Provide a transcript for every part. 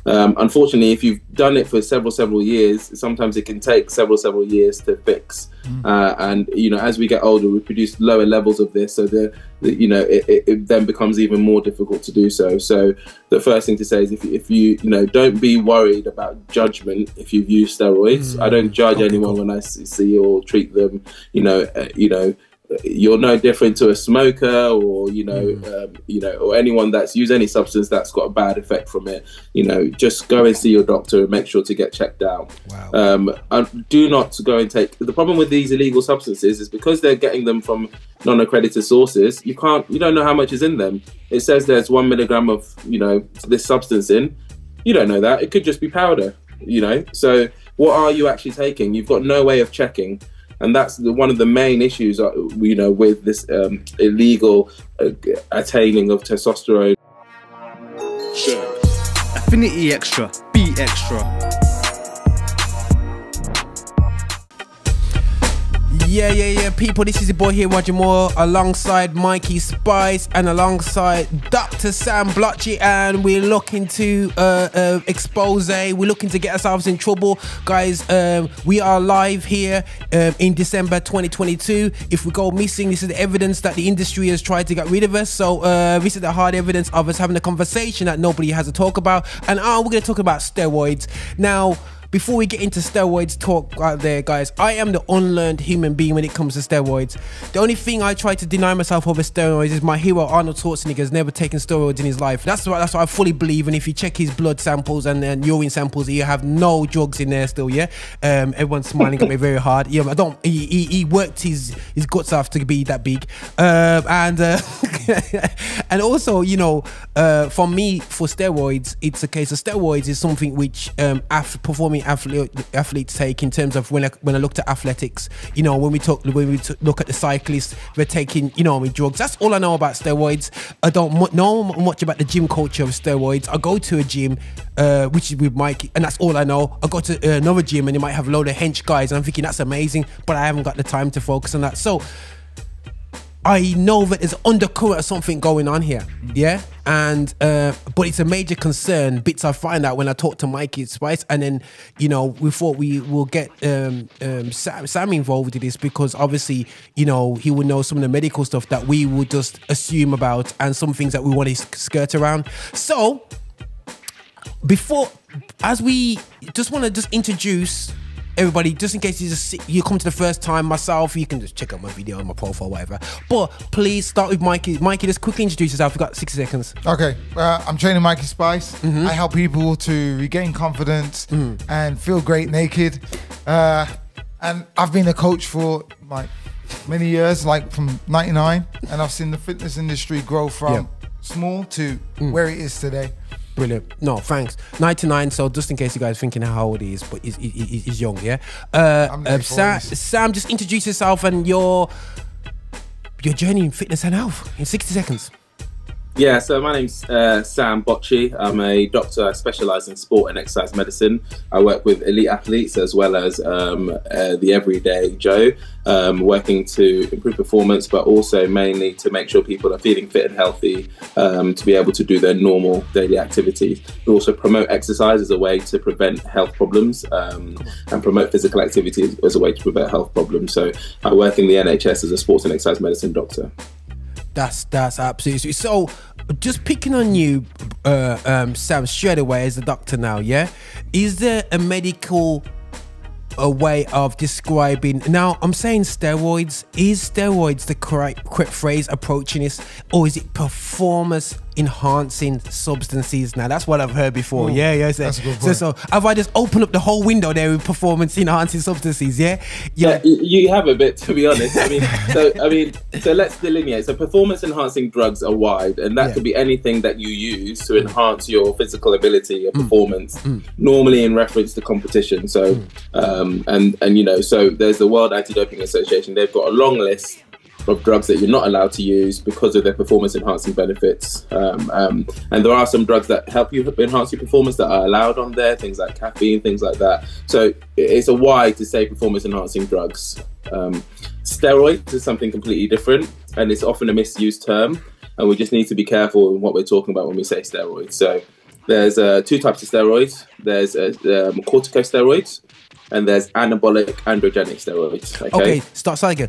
Unfortunately, if you've done it for several years, sometimes it can take several years to fix. And you know, as we get older, we produce lower levels of this, so you know, it then becomes even more difficult to do so. So the first thing to say is, if you don't be worried about judgment if you've used steroids. I don't judge anyone when I see or treat them. You're no different to a smoker, or or anyone that's used any substance that's got a bad effect from it. Just go and see your doctor and make sure to get checked out. And do not go and take. The problem with these illegal substances is because they're getting them from non-accredited sources. You don't know how much is in them. It says there's 1 milligram of this substance in. You don't know that. It could just be powder. So what are you actually taking? You've got no way of checking. And that's one of the main issues, with this illegal attaining of testosterone. Affinity extra, be extra. Yeah, people, this is your boy here, Roger Moore, alongside Mikey Spice and alongside Dr Sam Botchey, and we're looking to expose, we're looking to get ourselves in trouble. Guys, we are live here in December 2022. If we go missing, this is the evidence that the industry has tried to get rid of us. So this is the hard evidence of us having a conversation that nobody has to talk about. And we're going to talk about steroids. Now, before we get into steroids talk out there, guys, I am the unlearned human being when it comes to steroids. The only thing I try to deny myself over steroids is my hero Arnold Schwarzenegger has never taken steroids in his life. That's what I fully believe. And if you check his blood samples and urine samples, you have no drugs in there still. Yeah, everyone's smiling at me very hard. Yeah, he worked his guts off to be that big. And also, for me, for steroids, it's a case of steroids is something which performing athletes take, in terms of when I looked at athletics. When we look at the cyclists, they're taking drugs. That's all I know about steroids. I don't know much about the gym culture of steroids. I go to a gym which is with Mikey, and that's all I know. I go to another gym and you might have a load of hench guys, and I'm thinking that's amazing, but I haven't got the time to focus on that. So I know that there's undercurrent of something going on here, yeah, and but it's a major concern. Bits I find out when I talk to Mikey Spice, and then we thought we will get Sam involved in this, because obviously he would know some of the medical stuff that we would just assume about, and some things that we want to skirt around. So as we just want to introduce everybody, just in case you come to the first time, myself, you can just check out my video on my profile, whatever. But please start with Mikey. Mikey, just quickly introduce yourself. We've got 60 seconds. Okay, I'm training Mikey Spice. I help people to regain confidence and feel great naked. And I've been a coach for many years, from '99, and I've seen the fitness industry grow from small to where it is today. Brilliant. No, thanks. 99, so just in case you guys thinking how old he is, but he's young, yeah? Sam, just introduce yourself and your journey in fitness and health in 60 seconds. Yeah, so my name's Sam Botchey. I'm a doctor. I specialise in sport and exercise medicine. I work with elite athletes as well as the everyday Joe, working to improve performance, but also mainly to make sure people are feeling fit and healthy to be able to do their normal daily activities. We also promote exercise as a way to prevent health problems and promote physical activity as a way to prevent health problems. So I work in the NHS as a sports and exercise medicine doctor. That's absolutely. So just picking on you, Sam, straight away as a doctor now, yeah? Is there a medical way of describing, now I'm saying steroids, is steroids the correct phrase approaching this, or is it performance enhancing substances? Now that's what I've heard before. Yeah. So have I just opened up the whole window there with performance enhancing substances? Yeah. You have a bit, to be honest. So let's delineate. So performance enhancing drugs are wide, and that could be anything that you use to enhance your physical ability, your performance, normally in reference to competition. So so there's the World Anti-Doping Association. They've got a long list of drugs that you're not allowed to use because of their performance enhancing benefits, and there are some drugs that help you enhance your performance that are allowed on there, things like caffeine, things like that. So it's a wide to say performance enhancing drugs. Steroids is something completely different, and it's often a misused term, and we just need to be careful in what we're talking about when we say steroids. So There's 2 types of steroids. There's corticosteroids, and there's anabolic androgenic steroids. Okay, start again.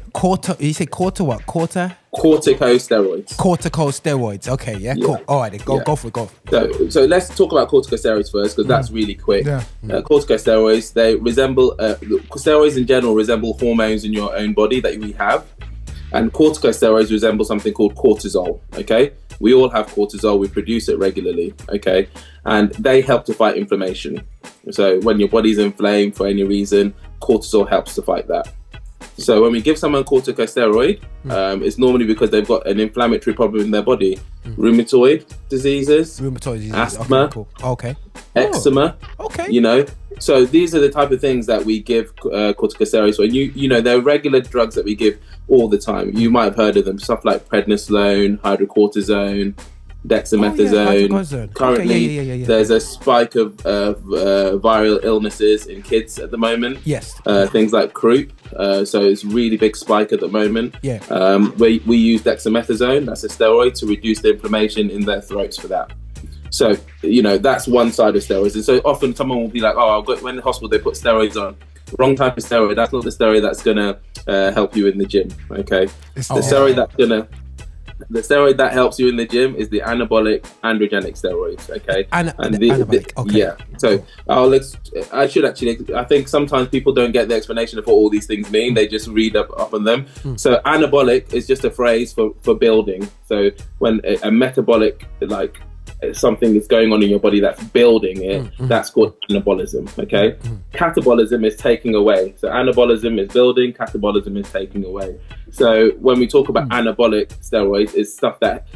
You say quarter what? Corticosteroids. Corticosteroids. Okay, yeah, cool. All right, go for it. So let's talk about corticosteroids first, because that's really quick. Corticosteroids, they resemble steroids in general resemble hormones in your own body that we have, and corticosteroids resemble something called cortisol. Okay, we all have cortisol. We produce it regularly. Okay, and they help to fight inflammation. So when your body's inflamed for any reason, cortisol helps to fight that. So when we give someone corticosteroid, it's normally because they've got an inflammatory problem in their body. Rheumatoid diseases, asthma, eczema. You know, so these are the type of things that we give corticosteroids. When you know, they're regular drugs that we give all the time. You might have heard of them, stuff like prednisolone, hydrocortisone, dexamethasone. Currently, there's a spike of viral illnesses in kids at the moment. Things like croup. So it's a really big spike at the moment. We use dexamethasone, that's a steroid, to reduce the inflammation in their throats for that. So, you know, that's one side of steroids. And so often someone will be like, oh, when in the hospital they put steroids on. Wrong type of steroid. That's not the steroid that's going to help you in the gym, okay? The steroid that helps you in the gym is the anabolic androgenic steroids, okay? Anabolic, okay. Yeah. So I think sometimes people don't get the explanation of what all these things mean. They just read up on them. So anabolic is just a phrase for building. So when a metabolic, like something is going on in your body that's building it, that's called anabolism, okay? Catabolism is taking away. So anabolism is building, catabolism is taking away. So when we talk about anabolic steroids, it's stuff that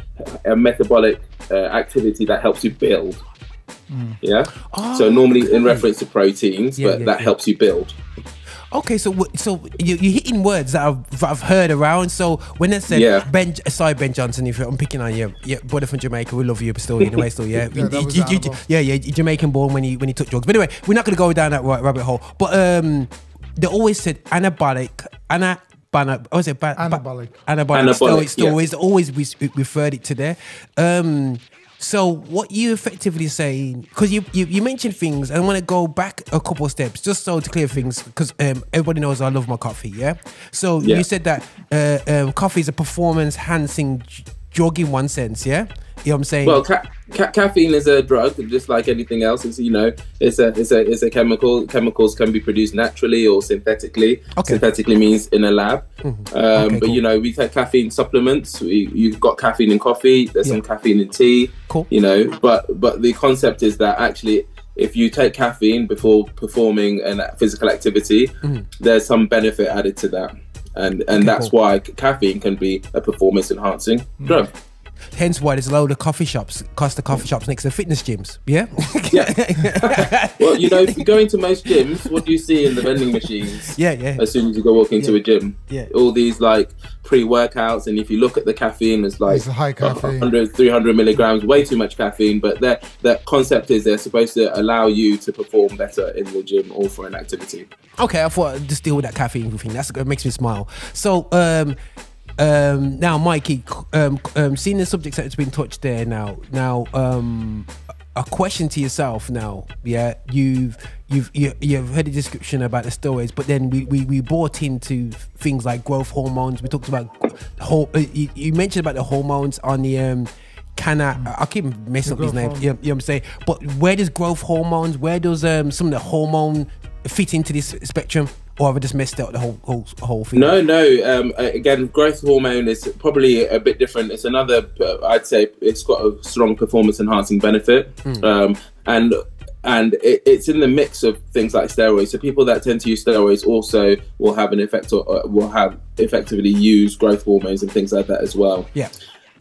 a metabolic activity that helps you build. So normally in reference to proteins, but that helps you build. Okay, so you're hitting words that I've heard around. So when they said Ben Johnson, if I'm picking on your brother from Jamaica, we love you, but still anyway, you're Jamaican born when he took drugs. But anyway, we're not going to go down that rabbit hole. But they always said anabolic. Anabolic steroids. Always referred it to there. So what you effectively saying, because you mentioned things, and I want to go back a couple of steps just so to clear things, because everybody knows I love my coffee, yeah? So you said that coffee is a performance-enhancing drug in one sense, yeah? You know what I'm saying? Well, caffeine is a drug, just like anything else. It's, you know, it's a chemical. Chemicals can be produced naturally or synthetically. Synthetically means in a lab. But you know, we take caffeine supplements. You've got caffeine in coffee. There's some caffeine in tea. You know, but the concept is that actually, if you take caffeine before performing a physical activity, there's some benefit added to that, and that's why caffeine can be a performance enhancing drug. Hence why there's a load of coffee shops next to fitness gyms. Well, you know, if you go into most gyms, what do you see in the vending machines? As soon as you go walk into a gym, all these like pre-workouts, and if you look at the caffeine, it's like high caffeine, 100, 300 milligrams, way too much caffeine. But the concept is they're supposed to allow you to perform better in the gym or for an activity. Okay, I thought I'd just deal with that caffeine thing. That makes me smile. So now, Mikey, seeing the subjects that's been touched there now, a question to yourself now. You've heard the description about the steroids, but then we brought into things like growth hormones. We talked about you mentioned about the hormones on the I keep messing up these names. You know what I'm saying? But where does growth hormones? Where does some of the hormone fit into this spectrum? Or have I just messed up the whole thing? No. Again, growth hormone is probably a bit different. It's another, I'd say, it's got a strong performance-enhancing benefit, and it's in the mix of things like steroids. So people that tend to use steroids also will have an effect, or will have effectively use growth hormones and things like that as well.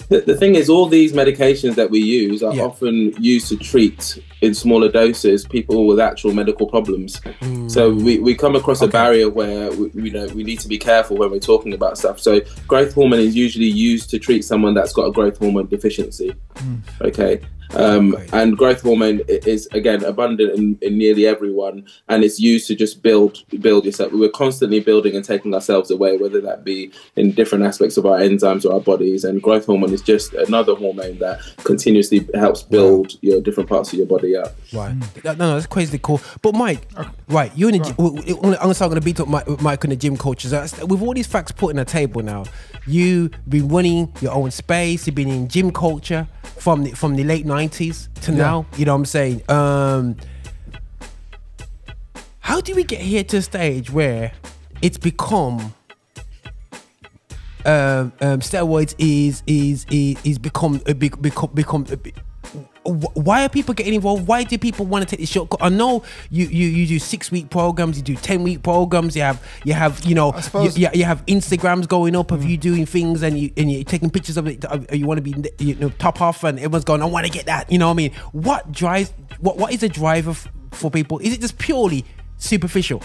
The thing is, all these medications that we use are often used to treat in smaller doses people with actual medical problems. So we come across a barrier where we need to be careful when we're talking about stuff. So growth hormone is usually used to treat someone that's got a growth hormone deficiency. Okay, And growth hormone is, again, abundant in nearly everyone, and it's used to just build yourself. We're constantly building and taking ourselves away, whether that be in different aspects of our enzymes or our bodies. And growth hormone is just another hormone that continuously helps build your different parts of your body up. Right. No, that's crazy cool. But Mike, right, you in the I'm going to beat up Mike and the gym coaches. With all these facts put on the table now, you've been running your own space. You've been in gym culture from the late 90s to now. You know what I'm saying? How do we get here to a stage where it's become steroids is become why are people getting involved? Why do people want to take this shortcut? I know you do 6-week programs, you do 10-week programs, you have you have Instagrams going up of you doing things, and you're taking pictures of it. You want to be top off, and everyone's going, I want to get that. You know what I mean? What drives? What is the driver for people? Is it just purely superficial?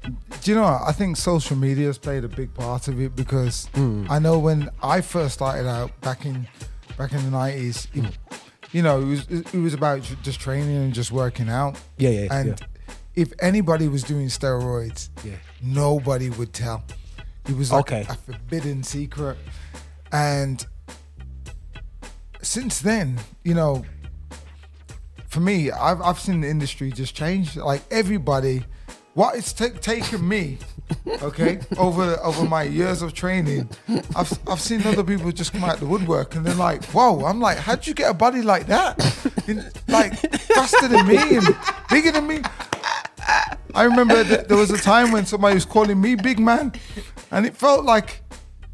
Do you know what? I think social media has played a big part of it, because I know when I first started out back in the 90s, it was about just training and just working out. And if anybody was doing steroids, nobody would tell. It was like a forbidden secret. And since then, for me, I've seen the industry just change. Like everybody, what it's taken me, over my years of training, I've seen other people just come out the woodwork, and they're like, whoa, I'm like, how'd you get a body like that? Like faster than me and bigger than me. I remember that there was a time when somebody was calling me big man, and it felt like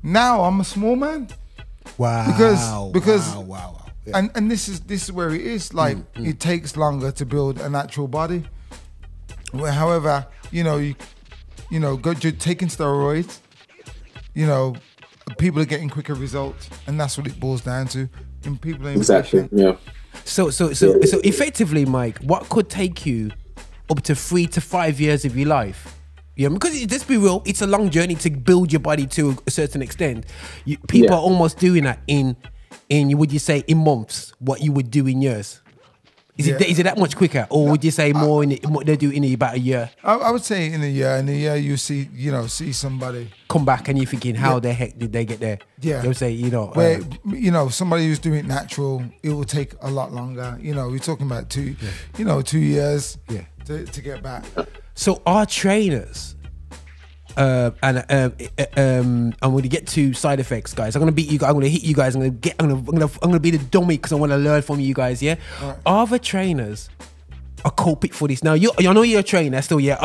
now I'm a small man. Wow. Because wow. Yeah. And this is where it is. Like it takes longer to build a natural body. However, you go taking steroids, people are getting quicker results, and that's what it boils down to. And people are exactly, yeah. So effectively, Mike, what could take you up to 3 to 5 years of your life? Yeah, because let's be real, it's a long journey to build your body to a certain extent. People are almost doing that in would you say in months what you would do in years? Is it that much quicker, or would you say more they do in about a year? I would say in a year. In a year, you see somebody come back, and you're thinking, how the heck did they get there? Yeah, they'll say, where somebody who's doing it natural, it will take a lot longer. We're talking about 2 years. To get back. So our trainers. And I'm going to get to side effects, guys. I'm going to beat you. I'm going to hit you guys. I'm going to be the dummy because I want to learn from you guys. Yeah. Right. Are the trainers a culprit for this? Now I know you're a trainer still. Yeah.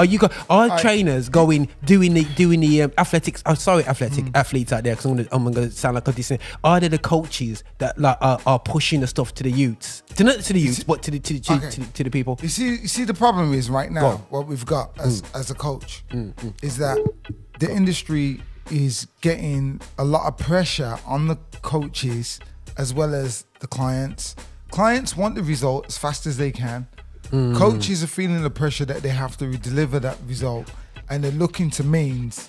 Are trainers doing the athletics? Athletes out there, because I'm going to sound like a decent. Are they the coaches that are pushing the stuff to the youths? Not to the youths, but to the people. You see, the problem is right now what we've got as a coach is that the industry is getting a lot of pressure on the coaches as well as the clients. Clients want the result as fast as they can. Coaches are feeling the pressure that they have to deliver that result, and they're looking to means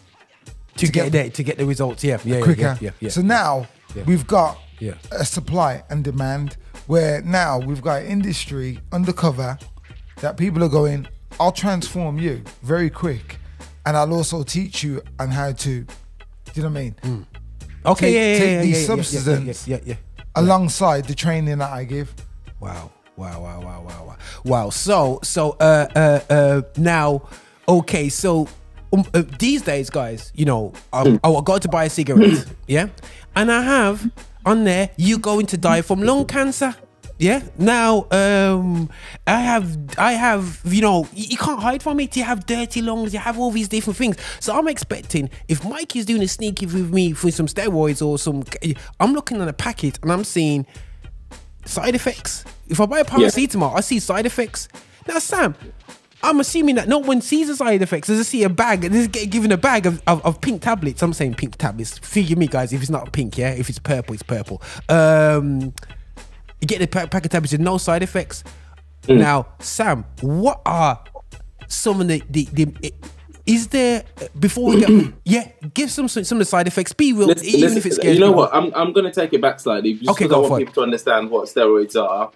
to get the results. Quicker. So now we've got a supply and demand, where now we've got industry undercover that people are going, I'll transform you very quick, and I'll also teach you on how to, do you know what I mean? Take these substances alongside the training that I give. Wow. So now, okay. So these days, guys, I go to buy a cigarette, and I have on there, you going to die from lung cancer. Yeah. Now, I have, you can't hide from it. You have dirty lungs. You have all these different things. So I'm expecting, if Mike is doing a sneaky with me for some steroids or I'm looking at a packet and I'm seeing side effects. If I buy a paracetamol, I see side effects. Now, Sam, I'm assuming that no one sees the side effects. There's see a bag, and there's given a bag of pink tablets. I'm saying pink tablets. Forgive me, guys, if it's not pink, yeah? If it's purple, it's purple. You get the pack of tablets with no side effects. Now, Sam, what are some of the is there, before we get, give some of the side effects, be real, even if it's scary. You know what, I'm going to take it back slightly, just because I want people to understand what steroids are,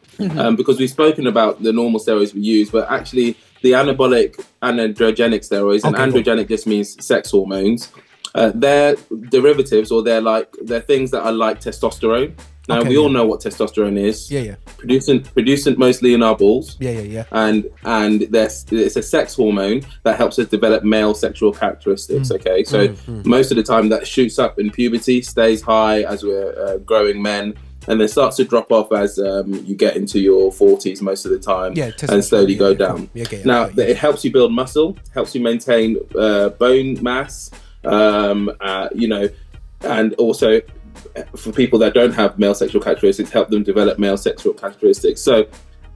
because we've spoken about the normal steroids we use, but actually the anabolic and androgenic steroids, and androgenic just means sex hormones, they're derivatives, or they're things that are like testosterone. Now, we all know what testosterone is. Produced mostly in our balls. And it's a sex hormone that helps us develop male sexual characteristics. Okay, so most of the time that shoots up in puberty, stays high as we're growing men, and then starts to drop off as you get into your 40s most of the time, and slowly go down. Now, it helps you build muscle, helps you maintain bone mass, you know, and also for people that don't have male sexual characteristics, help them develop male sexual characteristics. So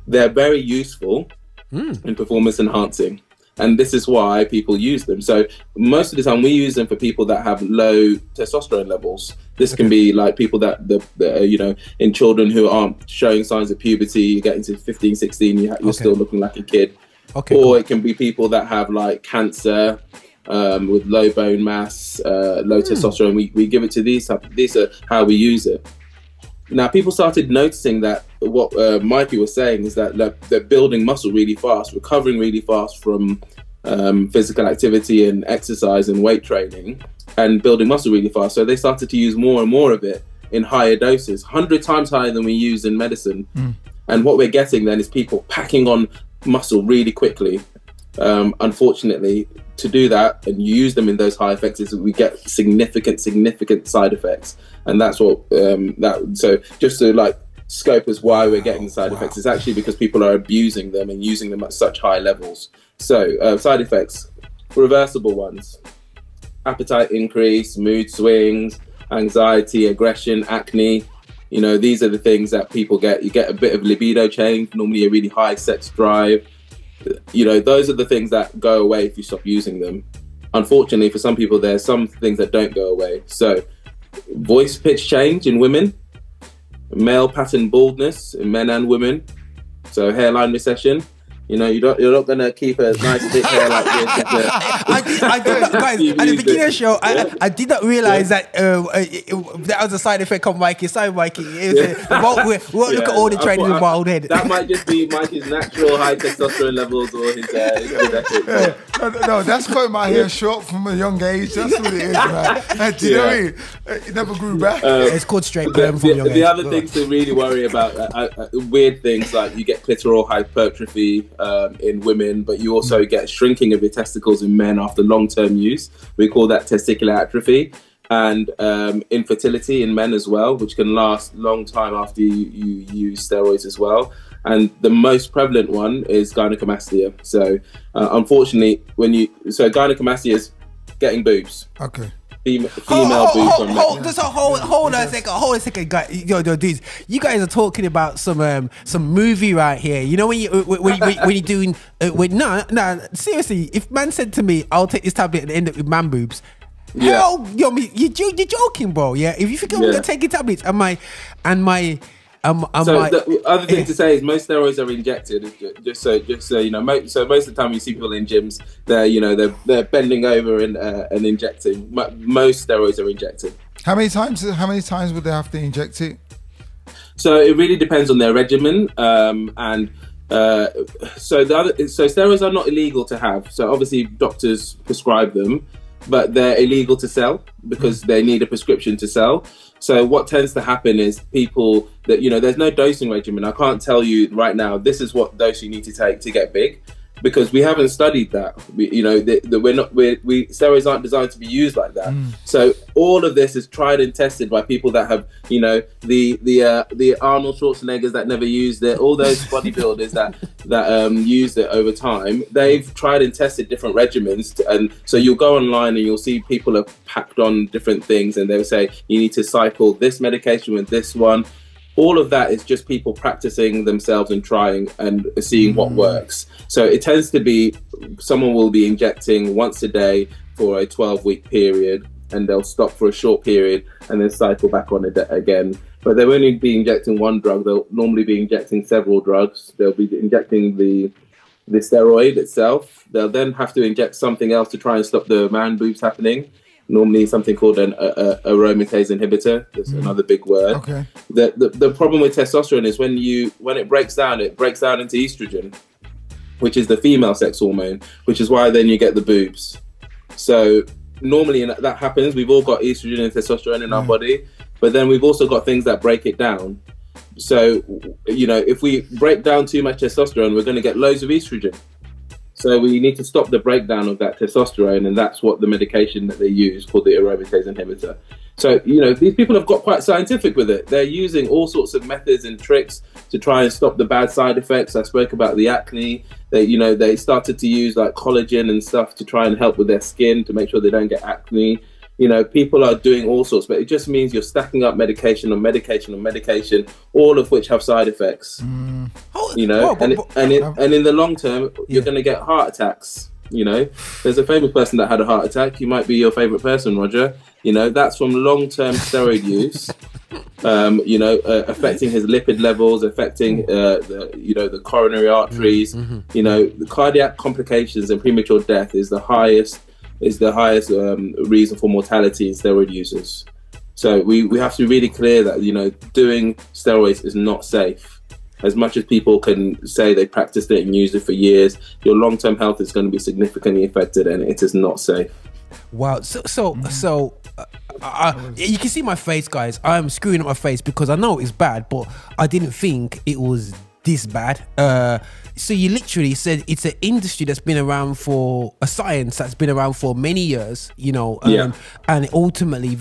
they're very useful in performance enhancing. And this is why people use them. So most of the time we use them for people that have low testosterone levels. This can be like people that, you know, in children who aren't showing signs of puberty, you get into 15, 16, you're still looking like a kid. Or it can be people that have like cancer, with low bone mass, low testosterone. We give it to these are how we use it. Now, people started noticing that what Mikey was saying is that they're building muscle really fast, recovering really fast from physical activity and exercise and weight training, and building muscle really fast. So they started to use more and more of it in higher doses, 100 times higher than we use in medicine. And what we're getting then is people packing on muscle really quickly. Unfortunately, to do that and use them in those high effects, is we get significant side effects. And that's what so just to like scope as why we're getting the side effects, is actually because people are abusing them and using them at such high levels. So side effects, reversible ones: appetite increase, mood swings, anxiety, aggression, acne. You know, these are the things that people get. You get a bit of libido change, normally a really high sex drive. You know, those are the things that go away if you stop using them. Unfortunately, for some people, there's some things that don't go away. So voice pitch change in women, male pattern baldness in men and women, so hairline recession. You know, you're not gonna keep a nice thick hair like this. I did not, guys, at the beginning of the show, I did not realize that that was a side effect of Mikey. Sorry, Mikey. We won't look at all the training with bald head. That might just be Mikey's natural high testosterone levels or his genetics. No, that's cutting my hair short from a young age. That's what it is, man. Do you know what I mean? It never grew back. It's called straight perm from young age. The other things to really worry about, weird things like you get clitoral hypertrophy in women, but you also get shrinking of your testicles in men after long-term use. We call that testicular atrophy. And infertility in men as well, which can last long time after you use steroids as well. And the most prevalent one is gynecomastia. So unfortunately, gynecomastia is getting boobs. Okay. Female boobs. Hold a second, guys. Yo, dudes, you guys are talking about some movie right here. You know when you're doing seriously, if man said to me, "I'll take this tablet and end up with man boobs," hell, you're joking, bro. Yeah, if you think I'm gonna take tablets, the other thing to say is most steroids are injected. Just so you know, so most of the time you see people in gyms, they're bending over and injecting. Most steroids are injected. How many times would they have to inject it? So it really depends on their regimen, so steroids are not illegal to have. So obviously doctors prescribe them, but they're illegal to sell because they need a prescription to sell. So what tends to happen is people that, you know, there's no dosing regimen. I can't tell you right now, this is what dose you need to take to get big, because we haven't studied that. Steroids aren't designed to be used like that. So all of this is tried and tested by people that have, you know, the Arnold Schwarzeneggers that never used it, all those bodybuilders that used it over time. They've tried and tested different regimens, and so you'll go online and you'll see people have packed on different things, and they'll say you need to cycle this medication with this one. All of that is just people practicing themselves and trying and seeing what works. So it tends to be someone will be injecting once a day for a 12-week period, and they'll stop for a short period and then cycle back on it again. But they'll only be injecting one drug. They'll normally be injecting several drugs. They'll be injecting the the steroid itself. They'll then have to inject something else to try and stop the man boobs happening. Normally something called an aromatase inhibitor. That's another big word. Okay. The problem with testosterone is when it breaks down into estrogen, which is the female sex hormone, which is why then you get the boobs. So normally that happens. We've all got estrogen and testosterone in our body, but then we've also got things that break it down. So, if we break down too much testosterone, we're going to get loads of estrogen. So we need to stop the breakdown of that testosterone, and that's what the medication that they use called the aromatase inhibitor. So, these people have got quite scientific with it. They're using all sorts of methods and tricks to try and stop the bad side effects. I spoke about the acne. They started to use like collagen and stuff to try and help with their skin to make sure they don't get acne. People are doing all sorts, but it just means you're stacking up medication on medication on medication, all of which have side effects. And in the long term, you're going to get heart attacks. There's a famous person that had a heart attack. You might be your favorite person, Roger. That's from long-term steroid use. Affecting his lipid levels, affecting the coronary arteries. The cardiac complications and premature death is the highest reason for mortality in steroid users. So we have to be really clear that doing steroids is not safe. As much as people can say they practiced it and used it for years, your long-term health is going to be significantly affected, and it is not safe. Wow. So you can see my face, guys. I'm screwing up my face because I know it's bad, but I didn't think it was this bad. So you literally said it's an industry that's been around for a science that's been around for many years, and ultimately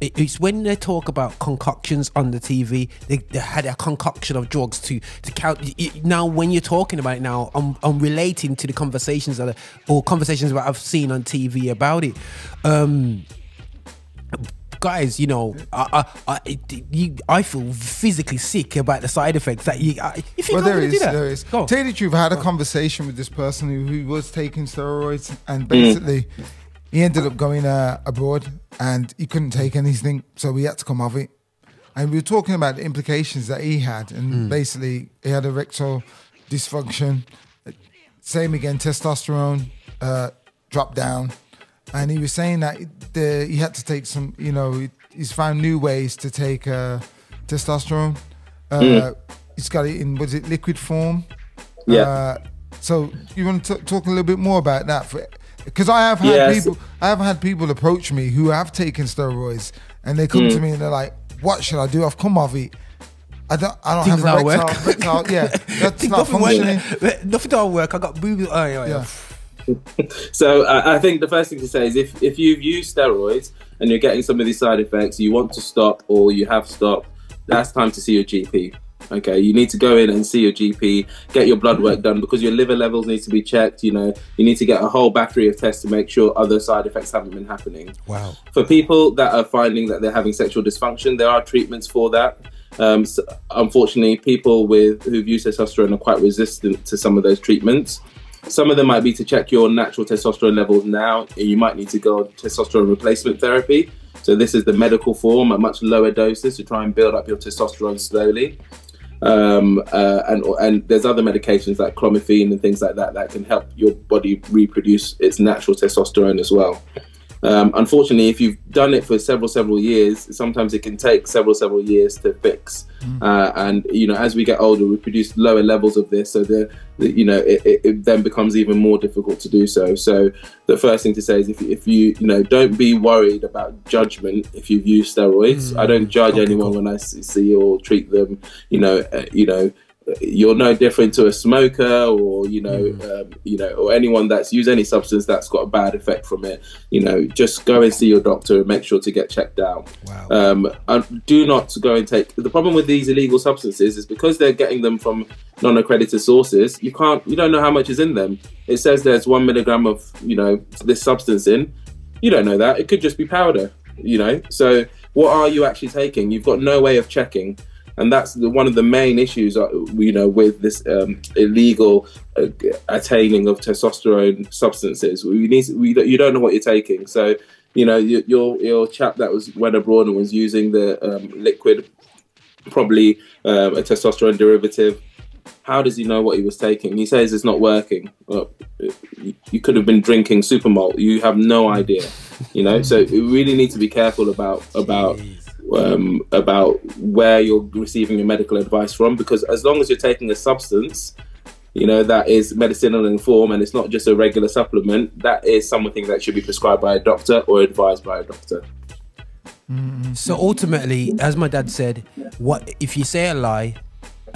it's when they talk about concoctions on the TV, they had a concoction of drugs to count. Now, when you're talking about it now, I'm relating to the conversations that I've seen on TV about it. Guys, I feel physically sick about the side effects that you think there is. Tell you the truth, I had a conversation with this person who was taking steroids, and basically he ended up going abroad and he couldn't take anything, so he had to come off it. And we were talking about the implications that he had, and basically he had erectile dysfunction. Same again, testosterone dropped down. And he was saying that he had to take some, he's found new ways to take testosterone. He's got it in, was it liquid form? Yeah. So you want to talk a little bit more about that? Because I have had people approach me who have taken steroids, and they come to me and they're like, "What should I do? I've come off it. I don't have erectile. Yeah, that's not functioning. Nothing don't work. I got boobs. So I think the first thing to say is if you've used steroids and you're getting some of these side effects, you want to stop or you have stopped, that's time to see your GP. Okay, you need to go in and see your GP, get your blood work done, because your liver levels need to be checked. You need to get a whole battery of tests to make sure other side effects haven't been happening. Wow. For people that are finding that they're having sexual dysfunction, there are treatments for that. So unfortunately, people who've used testosterone are quite resistant to some of those treatments. Some of them might be to check your natural testosterone levels now, and you might need to go on testosterone replacement therapy. So this is the medical form at much lower doses to try and build up your testosterone slowly. And there's other medications like clomiphene and things like that that can help your body reproduce its natural testosterone as well. Unfortunately, if you've done it for several years, sometimes it can take several years to fix. And as we get older, we produce lower levels of this, so it then becomes even more difficult to do so. So the first thing to say is if you don't be worried about judgment if you've used steroids. I don't judge anyone when I see or treat them. You're no different to a smoker or or anyone that's used any substance that's got a bad effect from it. Just go and see your doctor and make sure to get checked out. Wow. And do not go and take. The problem with these illegal substances is because they're getting them from non-accredited sources. You don't know how much is in them. It says there's 1 milligram of this substance in. You don't know that. It could just be powder. So what are you actually taking? You've got no way of checking. And that's one of the main issues, with this illegal attaining of testosterone substances. You don't know what you're taking. So, your chap that went abroad and was using the liquid, probably a testosterone derivative, How does he know what he was taking? He says it's not working. Well, you could have been drinking super malt. You have no idea, you know. So we really need to be careful about where you're receiving your medical advice from, because as long as you're taking a substance, you know, that is medicinal in form and it's not just a regular supplement, that is something that should be prescribed by a doctor or advised by a doctor. So ultimately, as my dad said, what if you say a lie,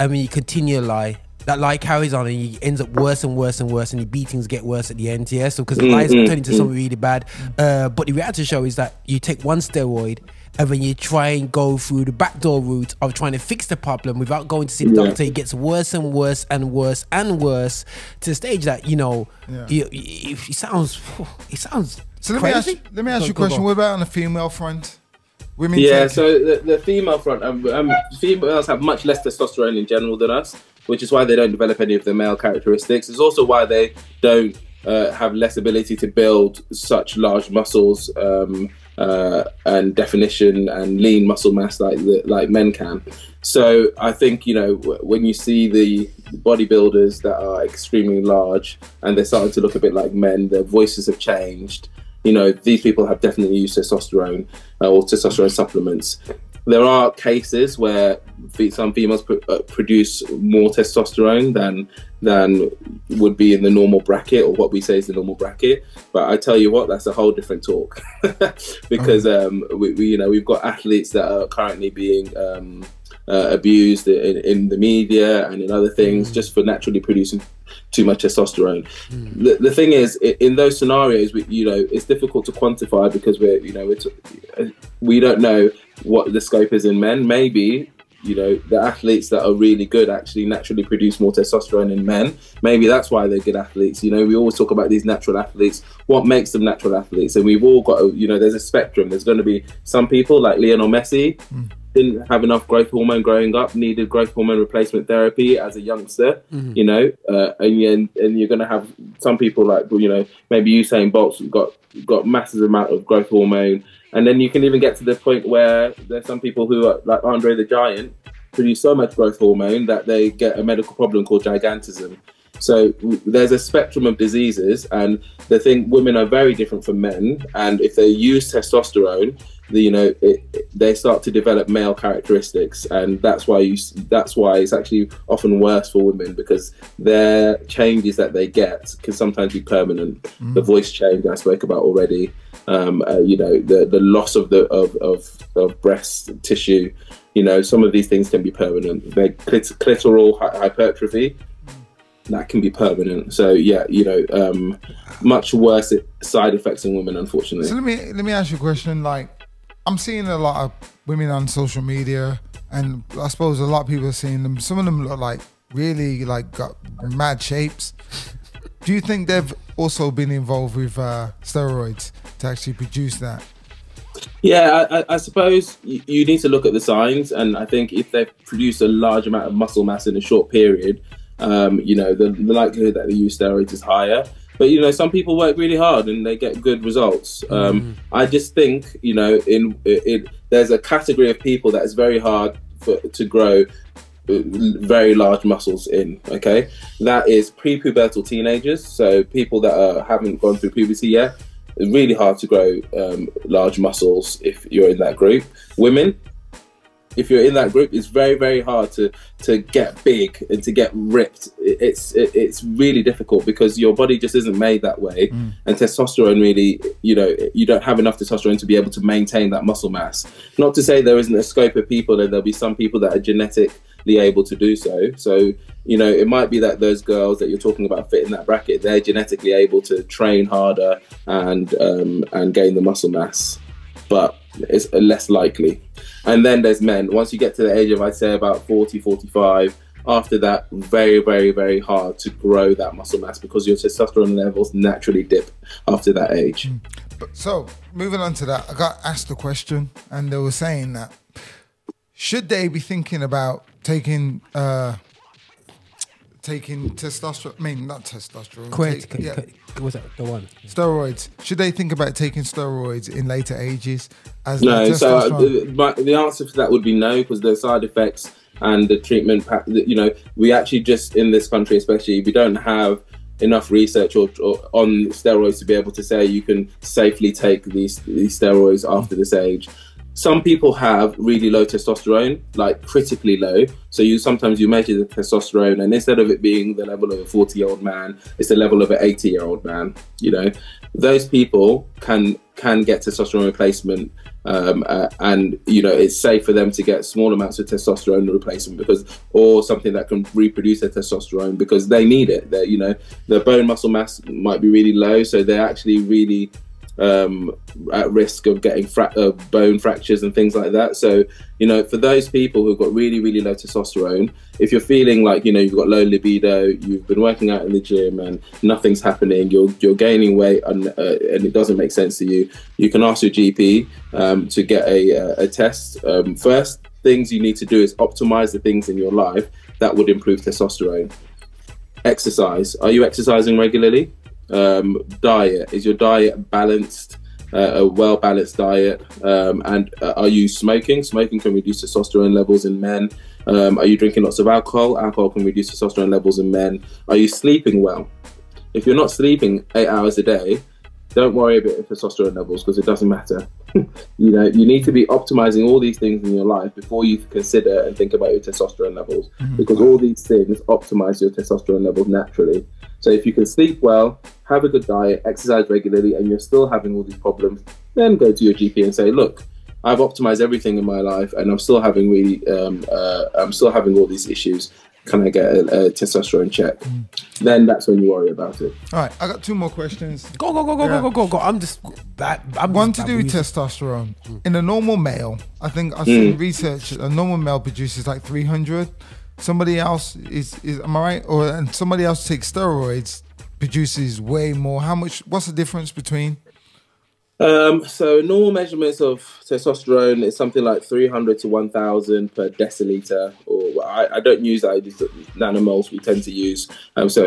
I mean, you continue a lie, that lie carries on and he ends up worse and worse and worse, and the beatings get worse at the end, yeah? So because the lies turn into something really bad. But the reality show is that you take one steroid and then you try and go through the backdoor route of trying to fix the problem without going to see the doctor. It gets worse and worse and worse and worse to the stage that, you know, it sounds So crazy. let me ask you a question. What about on the female front? Women so the female front, females have much less testosterone in general than us, which is why they don't develop any of the male characteristics. It's also why they don't have less ability to build such large muscles and definition and lean muscle mass like men can. So I think, you know, when you see the bodybuilders that are extremely large and they're starting to look a bit like men, their voices have changed. You know, these people have definitely used testosterone or testosterone supplements. There are cases where some females produce more testosterone than would be in the normal bracket, or what we say is the normal bracket. But I tell you what, that's a whole different talk because we've got athletes that are currently being abused in the media and in other things just for naturally producing too much testosterone. The thing is, in those scenarios, it's difficult to quantify because we don't know what the scope is in men. Maybe, you know, the athletes that are really good actually naturally produce more testosterone in men. Maybe that's why they're good athletes. You know, we always talk about these natural athletes. What makes them natural athletes? And we've all got, there's a spectrum. There's going to be some people like Lionel Messi, didn't have enough growth hormone growing up, needed growth hormone replacement therapy as a youngster, and you're going to have some people like, maybe Usain Bolt's got massive amount of growth hormone. And then you can even get to the point where there's some people who are like Andre the Giant, produce so much growth hormone that they get a medical problem called gigantism. So there's a spectrum of diseases, and the thing, women are very different from men, and if they use testosterone, they start to develop male characteristics, and that's why it's actually often worse for women, because their changes that they get can sometimes be permanent. The voice change I spoke about already, the loss of breast tissue, some of these things can be permanent. The clitoral hypertrophy, that can be permanent. So much worse side effects in women, unfortunately. So let me ask you a question. Like, I'm seeing a lot of women on social media, and I suppose a lot of people are seeing them. Some of them look like really got mad shapes. Do you think they've also been involved with steroids to actually produce that? Yeah, I suppose you need to look at the signs, and I think if they've produced a large amount of muscle mass in a short period, the likelihood that they use steroids is higher. But some people work really hard and they get good results. I just think there's a category of people that is very hard to grow very large muscles in. Okay, that is prepubertal teenagers, so people that haven't gone through puberty yet. It's really hard to grow large muscles if you're in that group. Women, if you're in that group, it's very, very hard to get big and to get ripped. It's really difficult because your body just isn't made that way. And testosterone really, you don't have enough testosterone to be able to maintain that muscle mass. Not to say there isn't a scope of people, and there'll be some people that are genetically able to do so. So, it might be that those girls that you're talking about fit in that bracket, they're genetically able to train harder and gain the muscle mass, but it's less likely. And then there's men. Once you get to the age of, I'd say, about 40, 45, after that, very, very, very hard to grow that muscle mass because your testosterone levels naturally dip after that age. So, moving on to that, I got asked a question, and they were saying that, should they be thinking about taking testosterone? I mean, not testosterone. What's that? The one. Steroids. Should they think about taking steroids in later ages? No. So the answer to that would be no, because the side effects and the treatment, you know, we actually just in this country especially, we don't have enough research or on steroids to be able to say you can safely take these steroids after this age. Some people have really low testosterone, like critically low. So sometimes you measure the testosterone, and instead of it being the level of a 40-year-old man, it's the level of an 80-year-old man. You know, those people can get testosterone replacement, and you know, it's safe for them to get small amounts of testosterone replacement or something that can reproduce their testosterone because they need it. You know, their bone muscle mass might be really low, so they're actually really at risk of getting bone fractures and things like that. So, you know, for those people who've got really, really low testosterone, if you're feeling like, you know, you've got low libido, you've been working out in the gym and nothing's happening, you're gaining weight and it doesn't make sense to you, you can ask your GP to get a test. First things you need to do is optimize the things in your life that would improve testosterone. Exercise. Are you exercising regularly? Diet. Is your diet balanced, a well-balanced diet? And are you smoking? Smoking can reduce testosterone levels in men. Are you drinking lots of alcohol? Alcohol can reduce testosterone levels in men. Are you sleeping well? If you're not sleeping 8 hours a day, don't worry about your testosterone levels because it doesn't matter. You know, you need to be optimizing all these things in your life before you consider and think about your testosterone levels, because all these things optimize your testosterone levels naturally. So if you can sleep well, have a good diet, exercise regularly, and you're still having all these problems, then go to your GP and say, look, I've optimized everything in my life and I'm still having I'm still having all these issues. Can I get a testosterone check? Then that's when you worry about it. All right, I got 2 more questions. Go. I'm one to do with testosterone. In a normal male, I think I've seen research, a normal male produces like 300. Somebody else is am I right? And somebody else takes steroids, produces way more. How much? What's the difference between? So normal measurements of testosterone is something like 300 to 1,000 per deciliter, or I don't use that, I use the nanomoles we tend to use. So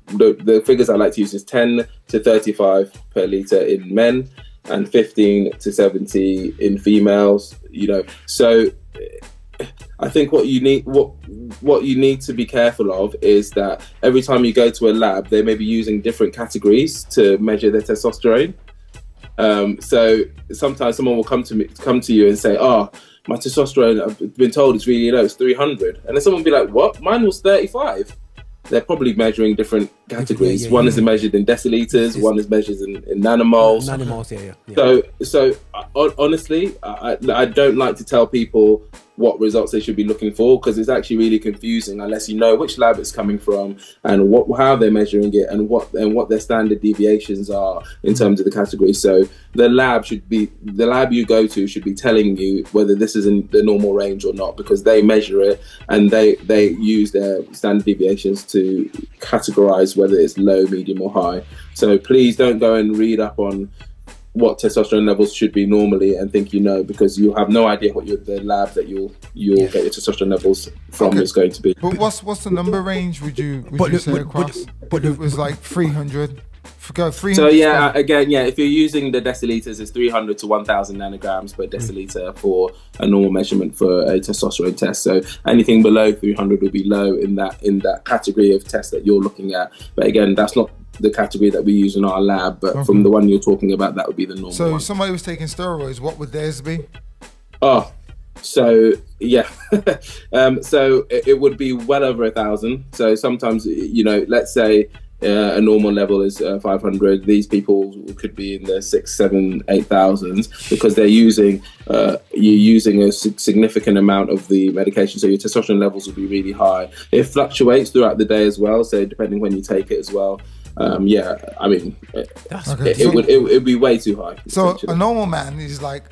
the figures I like to use is 10 to 35 per liter in men and 15 to 70 in females, you know. So I think what you need to be careful of is that every time you go to a lab, they may be using different categories to measure their testosterone. So sometimes someone will come to you and say, "Oh, my testosterone, I've been told it's really low, it's 300," and then someone will be like, "What? Mine was 35." They're probably measuring different categories. One is measured in deciliters, one is measured in nanomoles. Nanomoles, yeah. So honestly, I don't like to tell people what results they should be looking for, because it's actually really confusing unless you know which lab it's coming from and how they're measuring it and what their standard deviations are in terms of the category. So the lab you go to should be telling you whether this is in the normal range or not, because they measure it and they use their standard deviations to categorize whether it's low, medium or high. So please don't go and read up on what testosterone levels should be normally and think you know, because you have no idea what the lab that you'll get your testosterone levels from is going to be. But what's the number range would you say across? But it was like 300. Go 300. So yeah, again, if you're using the deciliters, it's 300 to 1,000 nanograms per deciliter for a normal measurement for a testosterone test. So anything below 300 would be low in that category of test that you're looking at. But again, that's not the category that we use in our lab, but from the one you're talking about, that would be the normal So one. if somebody was taking steroids, what would theirs be? So yeah, so it would be well over 1,000. So sometimes, you know, let's say a normal level is 500. These people could be in the 6, 7, 8,000 because they're using you're using a significant amount of the medication. So your testosterone levels will be really high. It fluctuates throughout the day as well. So depending when you take it as well. I mean, it would be way too high. So a normal man is like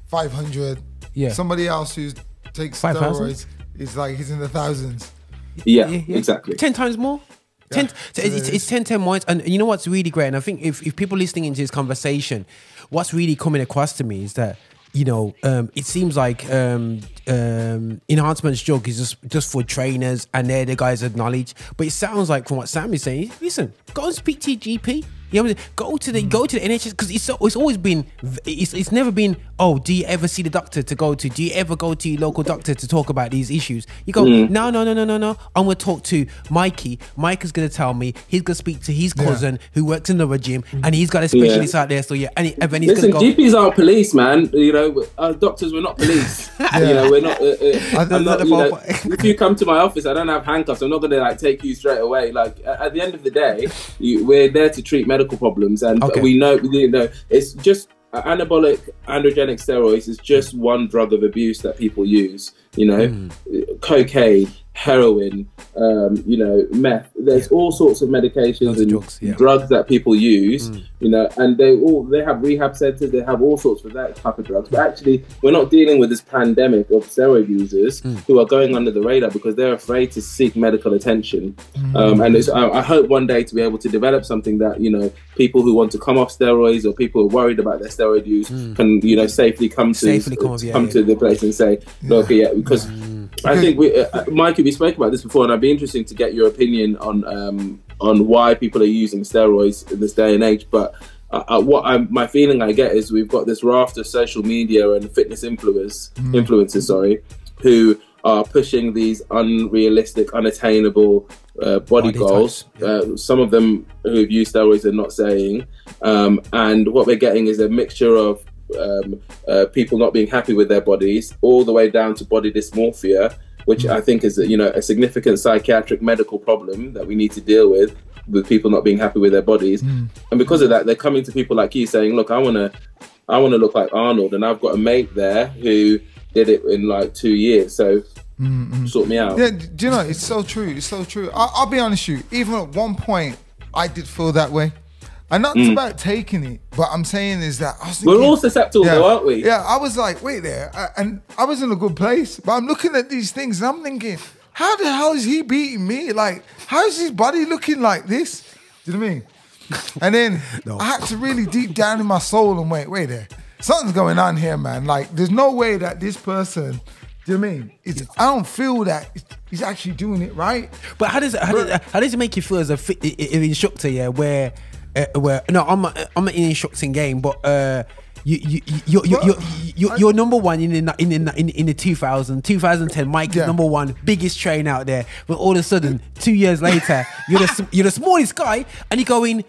500. Yeah. Somebody else who takes steroids is like he's in the thousands. Yeah, exactly. 10 times more. Yeah. It's 10 more. And you know what's really great? And I think if people listening into this conversation, what's really coming across to me is that, you know, it seems like enhancement drug is just for trainers and they're the guys of knowledge. But it sounds like from what Sam is saying, listen, go and speak to your GP. You know, go to the NHS, because it's always been, it's never been oh, do you ever see the doctor to go to? Do you ever go to your local doctor to talk about these issues? You go, no. I'm going to talk to Mikey. Mike is going to tell me. He's going to speak to his cousin who works in the regime, and he's got a specialist out there. So yeah, and then he's listen, going to go. GPs aren't police, man. You know, doctors, we're not police. You know, we're not. I'm not, you know, if you come to my office, I don't have handcuffs. I'm not going to like take you straight away. Like at the end of the day, we're there to treat medical problems, and we know it's just anabolic androgenic steroids is just one drug of abuse that people use. You know, cocaine, heroin, you know, meth. There's all sorts of medications and drugs that people use. You know, and they have rehab centers. They have all sorts of that type of drugs. But actually, we're not dealing with this pandemic of steroid users who are going under the radar because they're afraid to seek medical attention. And I hope one day to be able to develop something that, you know, people who want to come off steroids or people who are worried about their steroid use can, you know, safely come to the place and say, look, because I think Mikey, we spoke about this before, and I'd be interesting to get your opinion on why people are using steroids in this day and age. But my feeling I get is we've got this raft of social media and fitness influencers, who are pushing these unrealistic, unattainable body goals. Some of them who've used steroids are not saying, and what we're getting is a mixture of people not being happy with their bodies, all the way down to body dysmorphia, which I think is a significant psychiatric medical problem that we need to deal with people not being happy with their bodies. And because of that, they're coming to people like you saying, look, I want to look like Arnold, and I've got a mate there who did it in like 2 years, so sort me out. Yeah, do you know, it's so true. It's so true. I'll be honest with you, even at one point I did feel that way. And not about taking it, but I'm saying is that I was thinking, we're all susceptible, though, aren't we? Yeah, I was like, wait there, and I was in a good place, but I'm looking at these things and I'm thinking, how the hell is he beating me? Like, how is his body looking like this? Do you know what I mean? And then I had to really deep down in my soul and wait there, something's going on here, man. Like, there's no way that this person, do you know what I mean? I don't feel that he's actually doing it right. But how does it make you feel as an instructor? Yeah, where no, I'm an instructing game, but you're number one in the 2010. Mike is number one, biggest trainer out there. But all of a sudden, 2 years later, you're the smallest guy, and you're going.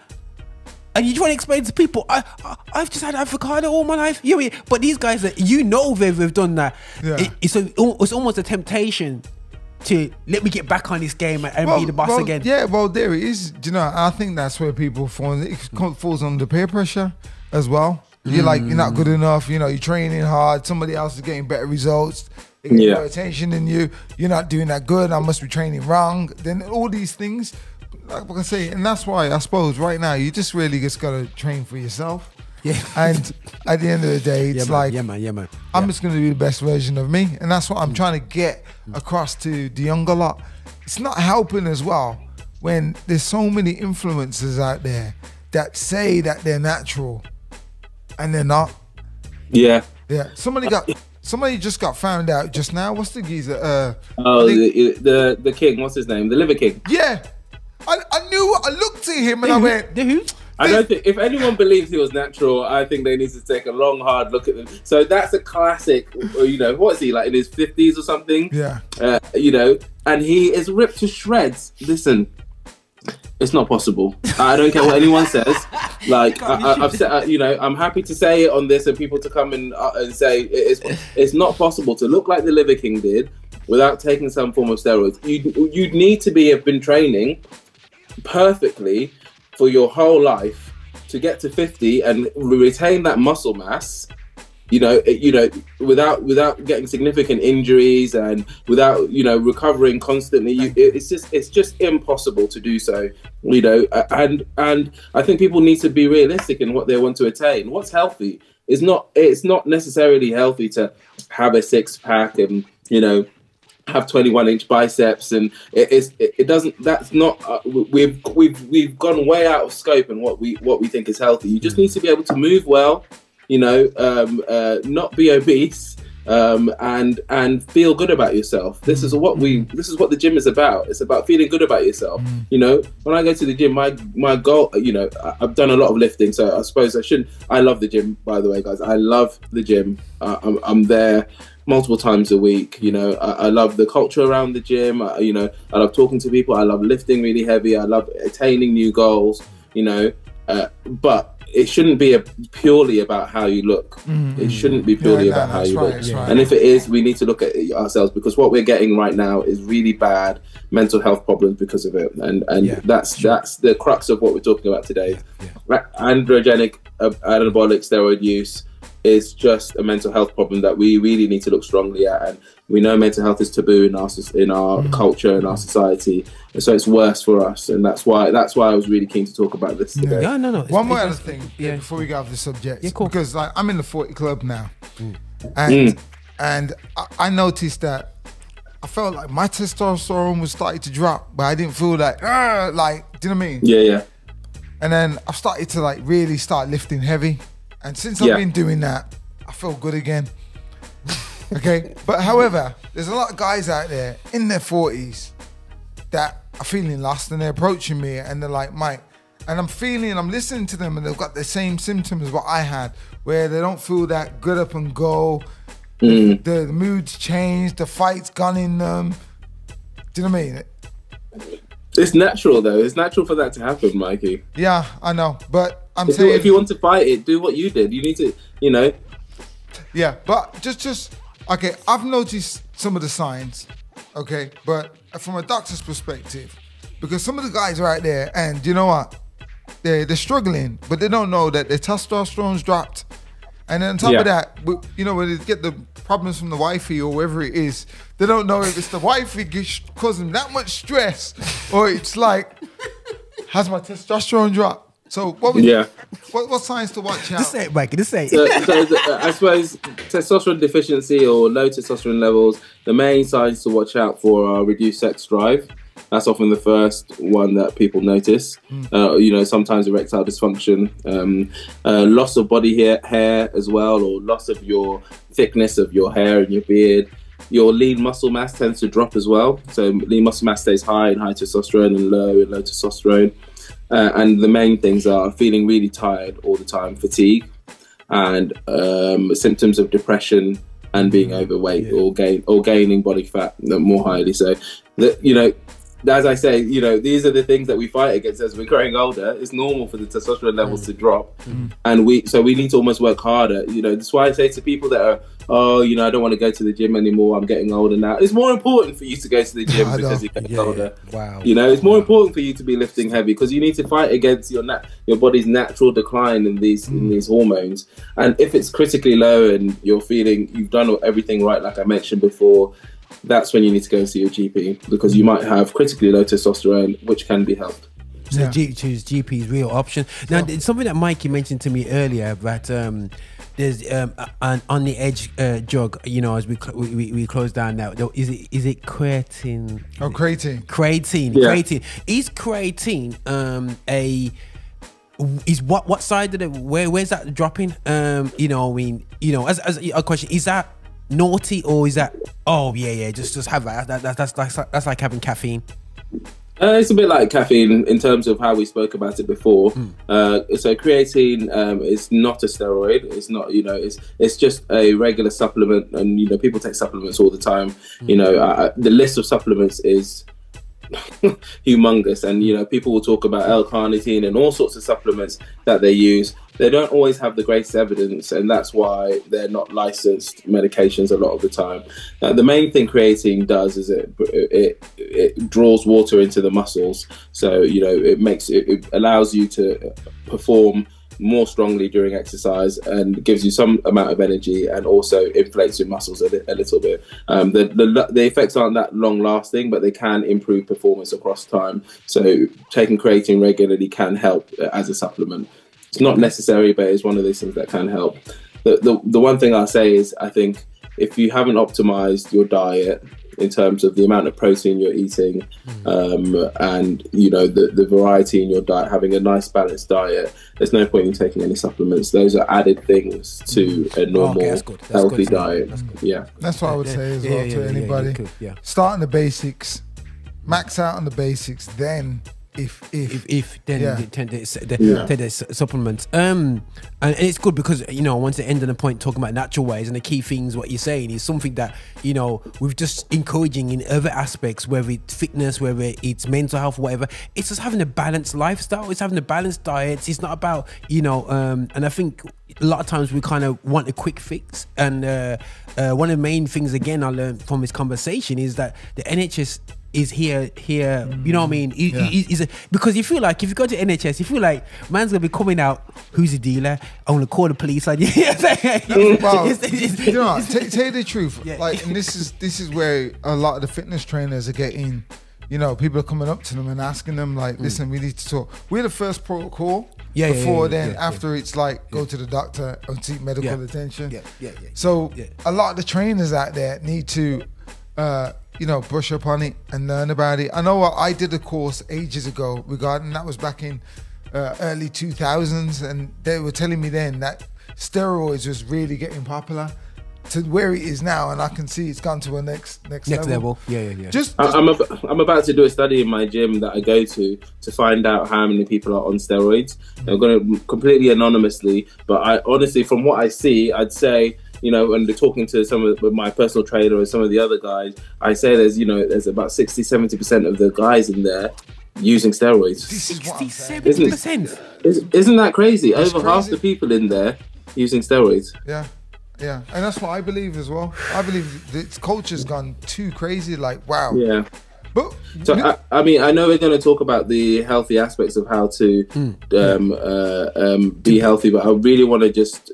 And you try to explain to people, I've just had avocado all my life. But these guys that they've done that. Yeah. It's almost a temptation to let me get back on this game and be the boss again. Yeah, well, there it is. Do you know, I think that's where people falls under peer pressure as well. You're like, you're not good enough. You know, you're training hard. Somebody else is getting better results. They get more attention than you. You're not doing that good. I must be training wrong. Then all these things, like I can say, and that's why I suppose right now you just really just gotta train for yourself. Yeah. And at the end of the day, it's I'm just gonna be the best version of me, and that's what I'm trying to get across to the younger lot. It's not helping as well when there's so many influencers out there that say that they're natural and they're not. Yeah. Somebody just got found out just now. What's the geezer? The king. What's his name? The Liver King. Yeah. I looked at him and I went, who? I don't think, if anyone believes he was natural, I think they need to take a long, hard look at them. So that's a classic, you know, what is he, like in his 50s or something? Yeah. You know, and he is ripped to shreds. Listen, it's not possible. I don't care what anyone says. Like, I've said, you know, I'm happy to say it on this and people to come and say it's not possible to look like the Liver King did without taking some form of steroids. You'd need to have been training perfectly for your whole life to get to 50 and retain that muscle mass, you know, without getting significant injuries and without, you know, recovering constantly. It's just impossible to do so, you know. And I think people need to be realistic in what they want to attain. What's healthy is it's not necessarily healthy to have a six-pack and, you know, have 21-inch biceps, and it doesn't. That's not. We've gone way out of scope in what we think is healthy. You just need to be able to move well, you know, not be obese, and feel good about yourself. This is what the gym is about. It's about feeling good about yourself. You know, when I go to the gym, my goal, you know, I've done a lot of lifting, so I suppose I love the gym, by the way, guys. I love the gym. I'm there multiple times a week. You know, I love the culture around the gym. You know, I love talking to people. I love lifting really heavy. I love attaining new goals, you know, but it shouldn't be purely about how you look. It shouldn't be purely about how you look. Right. And if it is, we need to look at it ourselves, because what we're getting right now is really bad mental health problems because of it. And that's the crux of what we're talking about today. Androgenic, anabolic steroid use is just a mental health problem that we really need to look strongly at. And we know mental health is taboo in our culture and our society, and so it's worse for us. And that's why I was really keen to talk about this today. Yeah, no. One more other thing before we go off the subject, because like I'm in the 40 club now, and I noticed that I felt like my testosterone was starting to drop, but I didn't feel like do you know what I mean? Yeah. And then I started to like really start lifting heavy. And since I've been doing that, I feel good again. Okay, but however, there's a lot of guys out there in their 40s that are feeling lost, and they're approaching me and they're like, Mike, and I'm listening to them, and they've got the same symptoms as what I had, where they don't feel that good up and go. The mood's changed, the fight's gone in them. Do you know what I mean? It's natural though. It's natural for that to happen, Mikey. Yeah, I know, but I'm saying if you want to fight it, do what you did. You need to, you know. Yeah, but just okay. I've noticed some of the signs, okay, but from a doctor's perspective, because some of the guys are out there, and you know what, they're struggling, but they don't know that their testosterone's dropped, and then on top of that, you know, when they get the problems from the wifey or wherever it is, they don't know if it's the wifey causing that much stress, or it's like, has my testosterone dropped? So what signs to watch out? Just say it, Mikey. Just say it. So I suppose testosterone deficiency or low testosterone levels, the main signs to watch out for are reduced sex drive. That's often the first one that people notice. You know, sometimes erectile dysfunction, loss of body hair as well, or loss of your thickness of your hair and your beard. Your lean muscle mass tends to drop as well. So lean muscle mass stays high in high testosterone and low testosterone. And the main things are feeling really tired all the time, fatigue, and symptoms of depression and being overweight or gaining body fat more highly. So, you know, as I say, you know, these are the things that we fight against as we're growing older. It's normal for the testosterone levels to drop, and we need to almost work harder. You know, that's why I say to people that are, oh, you know, I don't want to go to the gym anymore, I'm getting older now. It's more important for you to go to the gym because you're getting older. Wow. You know, it's more important for you to be lifting heavy because you need to fight against your body's natural decline in these hormones. And if it's critically low and you're feeling you've done everything right, like I mentioned before, that's when you need to go and see your GP, because you might have critically low testosterone, which can be helped. So choose GP's real option. Now, it's something that Mikey mentioned to me earlier, that there's an on the edge drug. You know, as we close down now, is it creatine? Oh, creatine. Creatine. Yeah. Creatine. Is creatine is what side of the where's that dropping? You know, I mean, you know, as a question, is that naughty, or is that just have that? That's like having caffeine. It's a bit like caffeine in terms of how we spoke about it before. So creatine is not a steroid. It's not, you know, it's just a regular supplement, and you know, people take supplements all the time. You know, the list of supplements is humongous, and you know, people will talk about L-carnitine and all sorts of supplements that they use. They don't always have the greatest evidence, and that's why they're not licensed medications a lot of the time. The main thing creatine does is it draws water into the muscles, so you know, it allows you to perform more strongly during exercise and gives you some amount of energy, and also inflates your muscles a little bit. The effects aren't that long lasting, but they can improve performance across time. So taking creatine regularly can help as a supplement. It's not necessary, but it's one of those things that can help. The one thing I'll say is, I think if you haven't optimized your diet in terms of the amount of protein you're eating, and you know the variety in your diet, having a nice balanced diet. There's no point in taking any supplements. Those are added things to a normal healthy diet. That's what I would say as well to anybody. Start on the basics, max out on the basics, then if then take the supplements. And it's good because, you know, I want to end on a point talking about natural ways, and the key things what you're saying is something that, you know, we're just encouraging in other aspects, whether it's fitness, whether it's mental health, whatever. It's just having a balanced lifestyle. It's having a balanced diet. It's not about, you know, and I think a lot of times we kind of want a quick fix. And one of the main things, again, I learned from this conversation is that the NHS is here, you know what I mean? Because you feel like if you go to NHS, you feel like man's gonna be coming out, who's a dealer? I want to call the police. Like, well, you know, tell you the truth. Like, and this is where a lot of the fitness trainers are getting, you know, people are coming up to them and asking them like, listen, we need to talk. We're the first protocol. After it's like go to the doctor and seek medical attention. So a lot of the trainers out there need to you know, brush up on it and learn about it. I know I did a course ages ago regarding that, was back in early 2000s, and they were telling me then that steroids was really getting popular to where it is now, and I can see it's gone to a next level. Just I'm about to do a study in my gym that I go to find out how many people are on steroids. I'm going to completely anonymously, but I honestly, from what I see, I'd say, you know, when they're talking to some of my personal trainer and some of the other guys, I say there's about 60-70% of the guys in there using steroids. 60-70%. Isn't that crazy? Over half the people in there using steroids. Yeah, and that's what I believe as well. I believe the culture's gone too crazy. Like, wow. Yeah. But so I mean, I know we're going to talk about the healthy aspects of how to be healthy, but I really want to just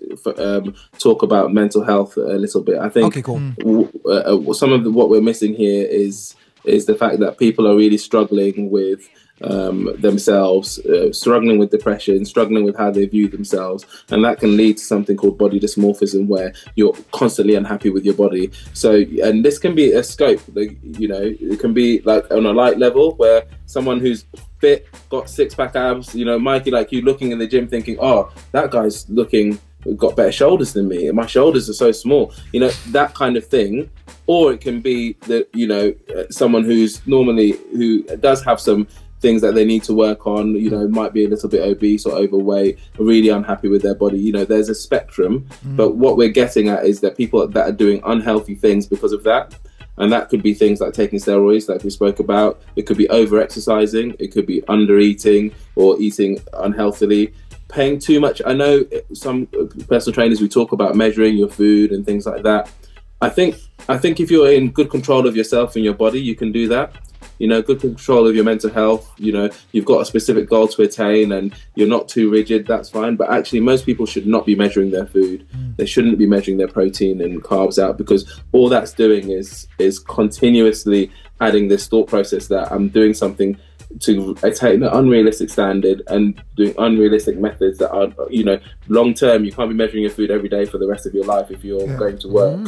talk about mental health a little bit. I think some of what we're missing here is the fact that people are really struggling with themselves, struggling with depression, struggling with how they view themselves, and that can lead to something called body dysmorphism, where you're constantly unhappy with your body. So, and this can be a scope, like, you know, it can be like on a light level where someone who's fit, got six-pack abs, you know, Mikey, like you looking in the gym thinking, oh, that guy's got better shoulders than me, and my shoulders are so small, you know, that kind of thing. Or it can be that, you know, someone who does have some things that they need to work on, you know, might be a little bit obese or overweight, really unhappy with their body. You know, there's a spectrum, but what we're getting at is that people that are doing unhealthy things because of that. And that could be things like taking steroids, like we spoke about. It could be over-exercising. It could be under-eating or eating unhealthily, paying too much. I know some personal trainers, we talk about measuring your food and things like that. I think if you're in good control of yourself and your body, you can do that. You know, good control of your mental health, you know, you've got a specific goal to attain and you're not too rigid, that's fine. But actually, most people should not be measuring their food. They shouldn't be measuring their protein and carbs out, because all that's doing is continuously adding this thought process that I'm doing something to attain an unrealistic standard and doing unrealistic methods that are, you know, long term. You can't be measuring your food every day for the rest of your life if you're going to work,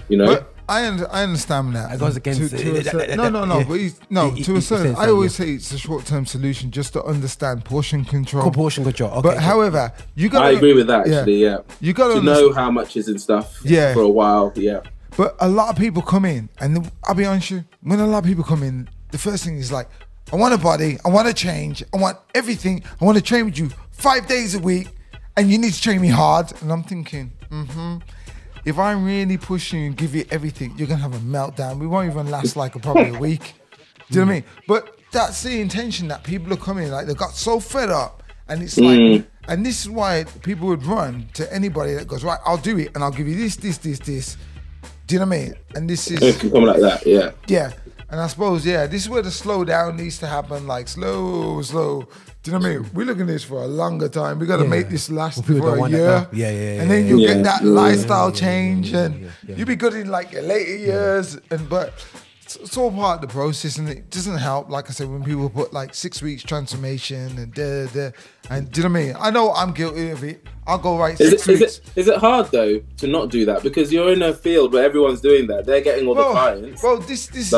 you know. But I understand that. I goes against to a certain, to a certain. I always say it's a short-term solution, just to understand portion control. Okay, but however, you got. I agree with that. Actually, you got to know how much is in stuff. For a while. But a lot of people come in, and I'll be honest with you, when a lot of people come in, the first thing is like, I want a body, I want to change, I want everything, I want to train with you 5 days a week, and you need to train me hard. And I'm thinking, if I'm really pushing and give you everything, you're going to have a meltdown. We won't even last like probably a week. Do you know what I mean? But that's the intention that people are coming, like they got so fed up. And it's like, and this is why people would run to anybody that goes, right, I'll do it and I'll give you this. Do you know what I mean? And this is... It can come like that, Yeah. And I suppose, this is where the slow down needs to happen, like slow. Do you know what I mean? We're looking at this for a longer time. We got to make this last for a year. And then you'll get that lifestyle change, and you'll be good in like your later years. But it's all part of the process, and it doesn't help, like I said, when people put like 6 weeks transformation and and do you know what I mean? I know I'm guilty of it. I'll go right 6 weeks. Is it hard though to not do that because you're in a field where everyone's doing that? They're getting all the clients. Well, this is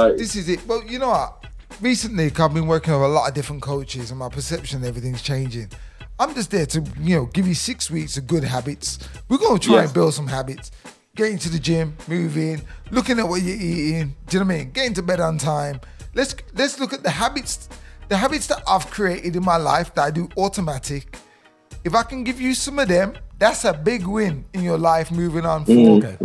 it. Well, you know what? Recently, I've been working with a lot of different coaches, and my perception of everything's changing. I'm just there to, give you 6 weeks of good habits. We're going to try and build some habits. Getting to the gym, moving, looking at what you're eating. Do you know what I mean? Getting to bed on time. Let's look at the habits that I've created in my life that I do automatic. If I can give you some of them, that's a big win in your life moving on forward.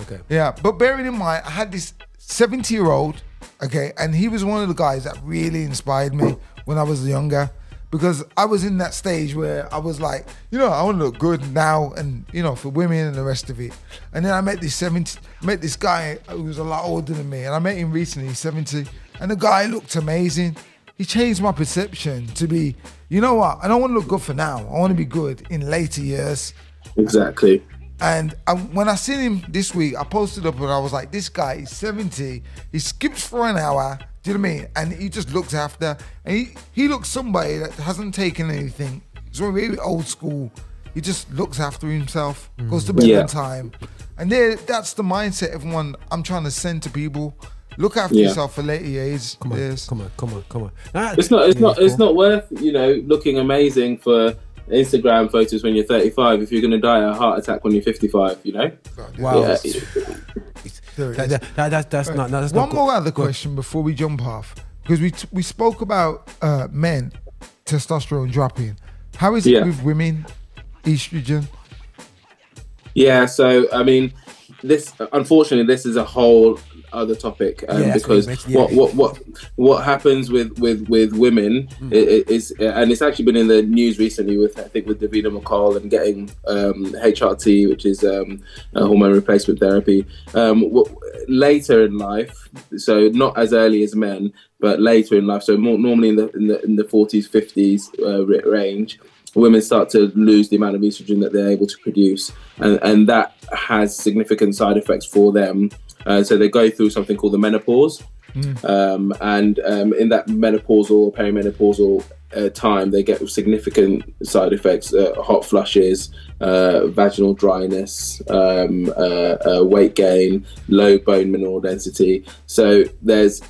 Okay. Yeah, but bearing in mind, I had this 70-year-old, okay, and he was one of the guys that really inspired me when I was younger, because I was in that stage where I was like, I want to look good now, and for women and the rest of it. And then I met this guy who was a lot older than me, and I met him recently, he's 70, and the guy looked amazing. He changed my perception to be, you know what, I don't want to look good for now. I want to be good in later years. Exactly. And when I seen him this week, I posted up and I was like, this guy is 70. He skips for an hour. Do you know what I mean? And he just looks after. And he looks somebody that hasn't taken anything. He's really old school. He just looks after himself, goes to bed on time. And that's the mindset, everyone, I'm trying to send to people. Look after yourself for later years. Come on. It's not worth, looking amazing for Instagram photos when you're 35 if you're going to die of a heart attack when you're 55, Wow. Yeah. That's not one more other question before we jump off, because we spoke about men, testosterone dropping. How is it with women, estrogen? Yeah, so I mean, unfortunately this is a whole other topic, because what happens with women is, and it's actually been in the news recently with Davina McCall and getting HRT, which is hormone replacement therapy, later in life, so not as early as men, but later in life, so more normally in the 40s 50s range, women start to lose the amount of estrogen that they're able to produce, and that has significant side effects for them. So they go through something called the menopause, and in that menopausal or perimenopausal time, they get significant side effects: hot flushes, vaginal dryness, weight gain, low bone mineral density. So there's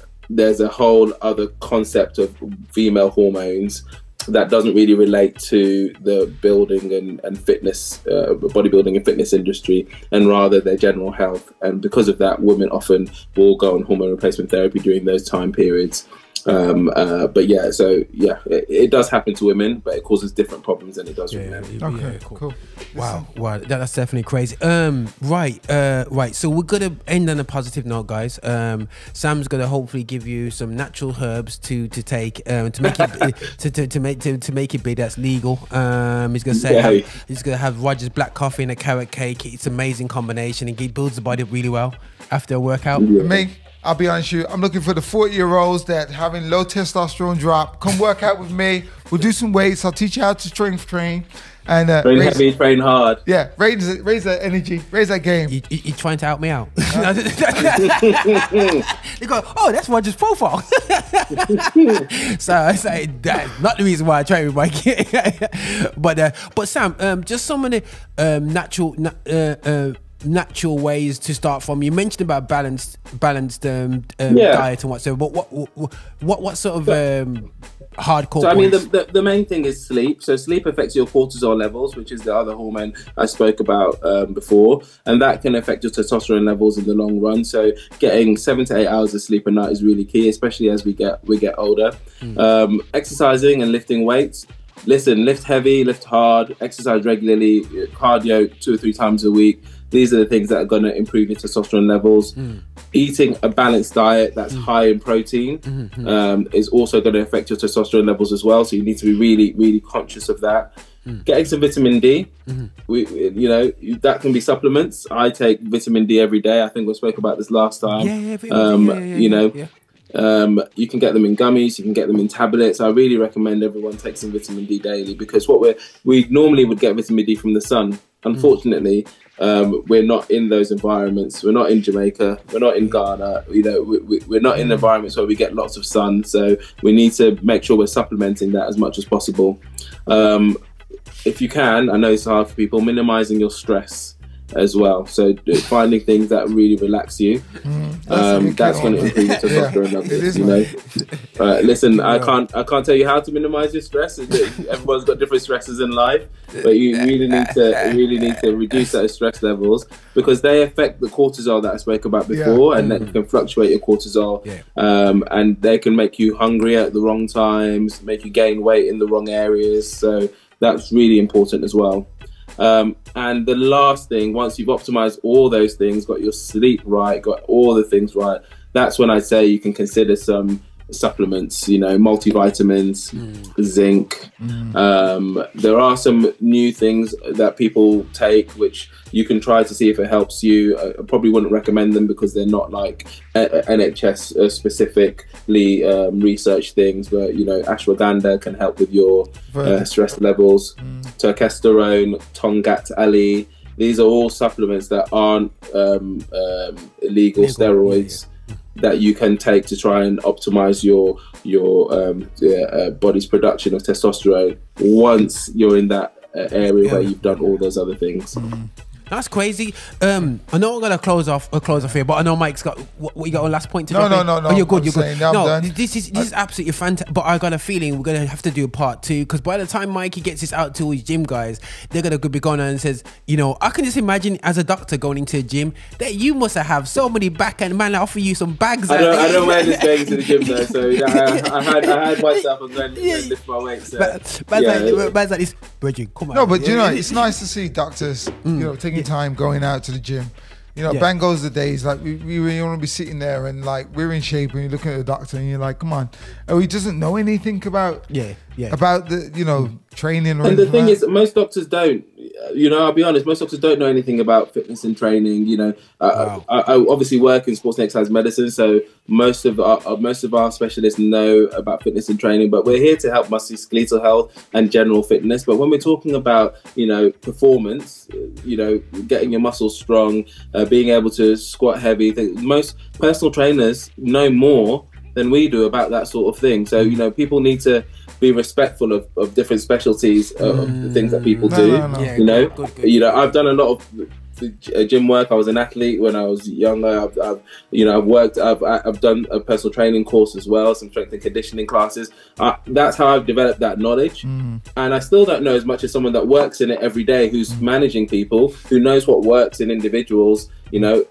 a whole other concept of female hormones that doesn't really relate to the building and fitness, bodybuilding and fitness industry, and rather their general health. And because of that, women often will go on hormone replacement therapy during those time periods. But it does happen to women, but it causes different problems than it does with men. Okay, cool. Wow, that's definitely crazy. Right. So we're gonna end on a positive note, guys. Sam's gonna hopefully give you some natural herbs to take to make it to make it big. That's legal. He's gonna say he's gonna have Roger's black coffee and a carrot cake. It's an amazing combination, and it builds the body really well after a workout. Me, I'll be honest with you, I'm looking for the 40-year-olds that having low testosterone drop. Come work out with me. We'll do some weights. I'll teach you how to strength train. And train heavy, train hard. Yeah, raise that energy, raise that game. You trying to help me out? They go, oh, that's Roger's profile. So I say that's not the reason why I train with Mikey. But Sam, just some of the natural ways to start from. You mentioned about balanced diet and whatsoever, but what sort of hardcore so I mean, points? the main thing is sleep. So sleep affects your cortisol levels, which is the other hormone I spoke about before, and that can affect your testosterone levels in the long run. So getting 7 to 8 hours of sleep a night is really key, especially as we get older. Exercising and lifting weights. Listen, lift heavy, lift hard, exercise regularly, cardio 2 or 3 times a week. These are the things that are going to improve your testosterone levels. Eating a balanced diet that's high in protein is also going to affect your testosterone levels as well. So you need to be really, really conscious of that. Getting some vitamin D, that can be supplements. I take vitamin D every day. I think we spoke about this last time. You can get them in gummies, you can get them in tablets. I really recommend everyone take some vitamin D daily, because we normally would get vitamin D from the sun. Unfortunately, we're not in those environments. We're not in Jamaica. We're not in Ghana. We're not in environments where we get lots of sun. So we need to make sure we're supplementing that as much as possible. if you can, I know it's hard for people, minimizing your stress as well. So finding things that really relax you, that's going to improve your testosterone levels. You know, listen, I can't tell you how to minimize your stress. Everyone's got different stresses in life, but you really need to reduce those stress levels, because they affect the cortisol that I spoke about before, and that can fluctuate your cortisol, and they can make you hungry at the wrong times, make you gain weight in the wrong areas. So that's really important as well. And the last thing, once you've optimized all those things, got your sleep right, got all the things right, that's when I say you can consider some supplements, you know, multivitamins, zinc. There are some new things that people take which you can try to see if it helps you. I probably wouldn't recommend them because they're not like NHS specifically research things, but you know, ashwagandha can help with your stress levels. Testosterone, Tongat Ali, these are all supplements that aren't illegal steroids that you can take to try and optimize your body's production of testosterone once you're in that area where you've done all those other things. That's crazy. I know I'm gonna close off here, but I know Mike's got what you got on last point to No. Oh, you're good. You're good. No, this is absolutely fantastic. But I got a feeling we're gonna have to do a part 2, because by the time Mikey gets this out to all his gym guys, they're gonna be going on and says, you know, I can just imagine as a doctor going into a gym that you must have so many backhand man that offer you some bags. I don't wear this bags to the gym though, so I had myself and then lift my weight. So, like this, Bridget, come on. No, but you know, it's nice to see doctors, you know, taking time going out to the gym. You know, bang goes the days like we really want to be sitting there and like we're in shape, and you're looking at the doctor and you're like, come on, he doesn't know anything about about the, you know, training. And the thing is, most doctors don't. You know, I'll be honest, most doctors don't know anything about fitness and training. You know, I obviously work in sports and exercise medicine, so most of our specialists know about fitness and training. But we're here to help musculoskeletal health and general fitness. But when we're talking about, you know, performance, you know, getting your muscles strong, being able to squat heavy, most personal trainers know more than we do about that sort of thing. So, you know, people need to be respectful of different specialties of the things that people do. Yeah, you know, good. You know, I've done a lot of gym work. I was an athlete when I was younger. I've done a personal training course as well, some strength and conditioning classes. That's how I've developed that knowledge. And I still don't know as much as someone that works in it every day, who's managing people, who knows what works in individuals. You know,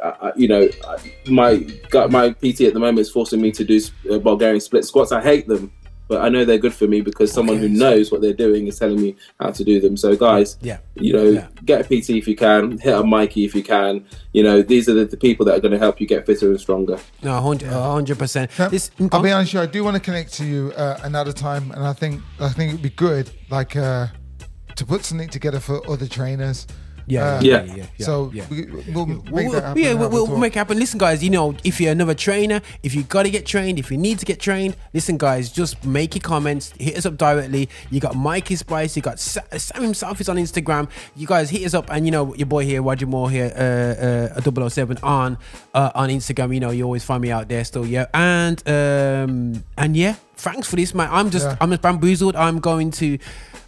my PT at the moment is forcing me to do Bulgarian split squats. I hate them, but I know they're good for me because someone who knows what they're doing is telling me how to do them. So guys, you know, get a PT if you can, hit up Mikey if you can. You know, these are the people that are going to help you get fitter and stronger. No, 100%. I'll be honest with you, I do want to connect to you another time, and I think it'd be good, like, to put something together for other trainers. So we'll make that happen. We'll make it happen. Listen, guys, you know, if you're another trainer, if you got to get trained, if you need to get trained, listen, guys, just make your comments, hit us up directly. You got Mikey Spice, you got Sam himself is on Instagram. You guys hit us up, and you know, your boy here, Roger Moore here, 007 on Instagram. You know, you always find me out there still, and yeah, thanks for this, man. I'm just bamboozled. I'm going to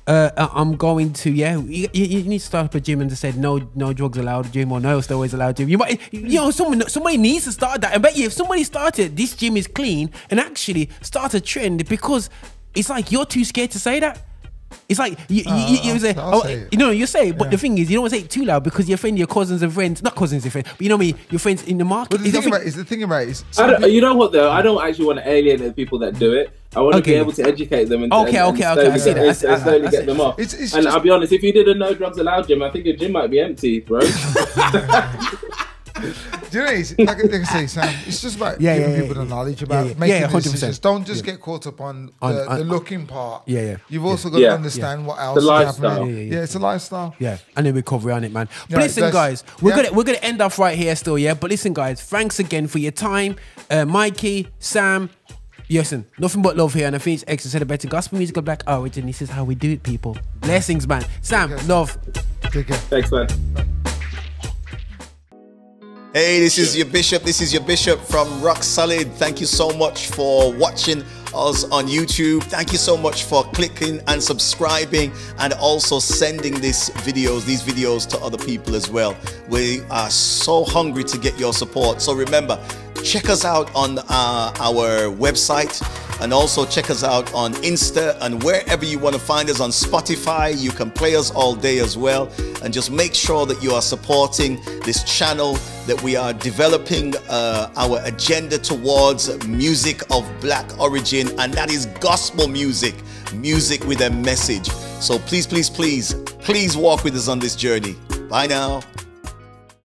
you need to start up a gym and just say no drugs allowed gym, or no steroids allowed gym. You might, you know, somebody needs to start that. I bet you if somebody started this gym is clean and actually start a trend, because it's like you're too scared to say that. It's like you say, you know, you say, but the thing is, you don't want to say it too loud because you offend your cousins and friends, not cousins and friends, but you know me, your friends in the market. But the thing about it is, you know what though? I don't actually want to alienate the people that do it. I want to be able to educate them and slowly get them off. And I'll be honest, if you did a no drugs allowed gym, I think your gym might be empty, bro. Do you know, like I say, Sam, it's just about giving people the knowledge about making decisions. Don't just get caught up on the looking part. You've also got to understand what else is happening. It's a lifestyle. And then recovery on it, man. But listen, guys, we're gonna end off right here still, But listen, guys, thanks again for your time, Mikey, Sam. Listen, nothing but love here, and I think it's extra celebrating gospel music of black origin. This is how we do it, people. Blessings, man. Sam, love. Take care. Thanks, man. Hey, this is your Bishop. This is your Bishop from Rock Solid. Thank you so much for watching us on YouTube. Thank you so much for clicking and subscribing, and also sending these videos to other people as well. We are so hungry to get your support. So remember, check us out on our website, and also check us out on Insta, and wherever you want to find us on Spotify. You can play us all day as well. And just make sure that you are supporting this channel, that we are developing our agenda towards music of black origin, and that is gospel music with a message. So please, please, please, please walk with us on this journey. Bye now.